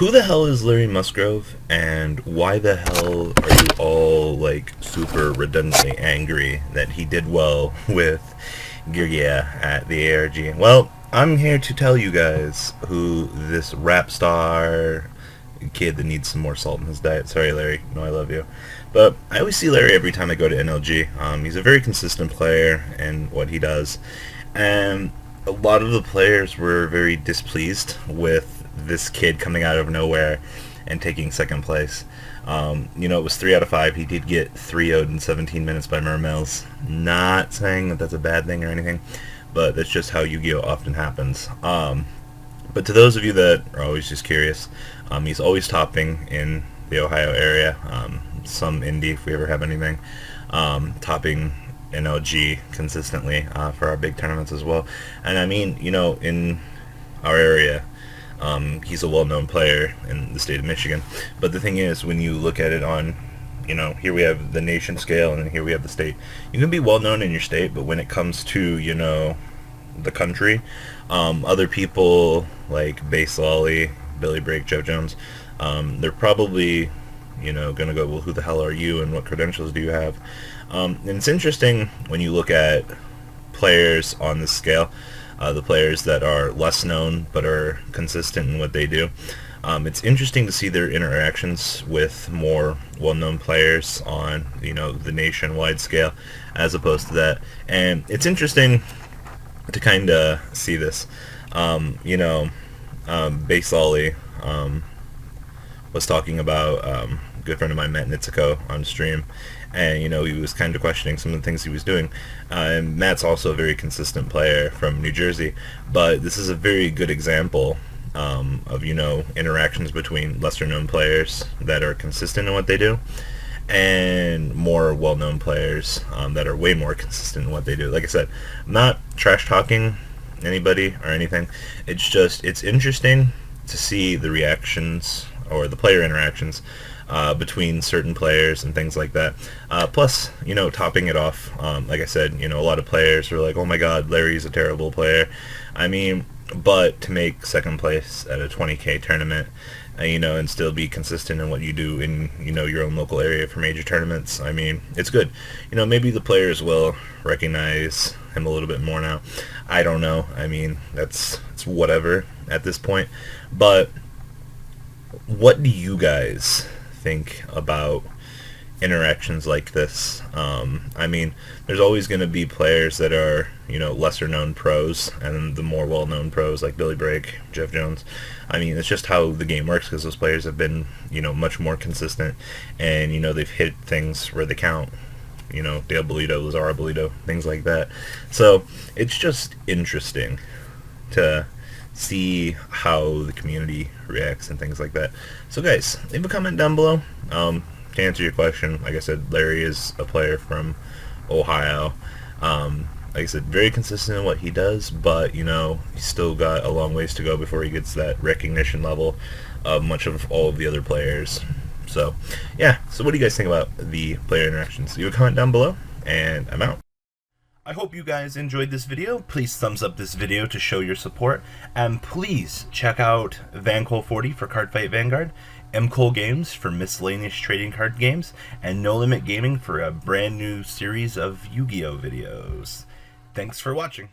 Who the hell is Larry Musgrove, and why the hell are you all, like, super redundantly angry that he did well with Yugioh at the ARG? Well, I'm here to tell you guys who this rap star kid that needs some more salt in his diet. Sorry, Larry. No, I love you. But I always see Larry every time I go to NLG. He's a very consistent player in what he does. And a lot of the players were very displeased with this kid coming out of nowhere and taking second place. It was 3 out of 5. He did get 3-0'd in 17 minutes by Mermels. Not saying that that's a bad thing or anything, but that's just how Yu-Gi-Oh! Often happens. But to those of you that are always just curious, he's always topping in the Ohio area, some indie if we ever have anything, topping NLG consistently for our big tournaments as well. And I mean, in our area, he's a well-known player in the state of Michigan. But the thing is, when you look at it on, here we have the nation scale and then here we have the state. You can be well-known in your state, but when it comes to, the country, other people like Bass Lolly, Billy Break, Jeff Jones, they're probably, going to go, well, who the hell are you and what credentials do you have? And it's interesting when you look at players on this scale, the players that are less known but are consistent in what they do. It's interesting to see their interactions with more well-known players on, the nationwide scale as opposed to that. And it's interesting to kind of see this. Bass Lolly was talking about a good friend of mine, Matt Nitsuko, on stream, and he was kind of questioning some of the things he was doing. And Matt's also a very consistent player from New Jersey, but this is a very good example of interactions between lesser known players that are consistent in what they do and more well-known players that are way more consistent in what they do. Like I said, I'm not trash talking anybody or anything. It's interesting to see the reactions or the player interactions between certain players and things like that. Plus, topping it off, like I said, a lot of players are like, oh my god, Larry's a terrible player. I mean, but to make second place at a 20K tournament, and still be consistent in what you do in, your own local area for major tournaments, I mean, it's good. Maybe the players will recognize him a little bit more now. I don't know. I mean, it's whatever at this point. But what do you guys think about interactions like this? I mean, there's always going to be players that are, lesser known pros, and the more well-known pros like Billy Break, Jeff Jones. I mean, it's just how the game works, because those players have been, much more consistent, and, they've hit things where they count. Dale Bolito, Lazaro Bolito, things like that. So it's just interesting to see how the community reacts and things like that. So guys, leave a comment down below. To answer your question, like I said, Larry is a player from Ohio. Like I said, very consistent in what he does, but he's still got a long ways to go before he gets that recognition level of much of all of the other players. So yeah, so what do you guys think about the player interactions? Leave a comment down below, and I'm out. I hope you guys enjoyed this video. Please thumbs up this video to show your support, and please check out Vanguard 40 for Cardfight Vanguard, M-Kohl Games for miscellaneous trading card games, and No Limit Gaming for a brand new series of Yu-Gi-Oh videos. Thanks for watching.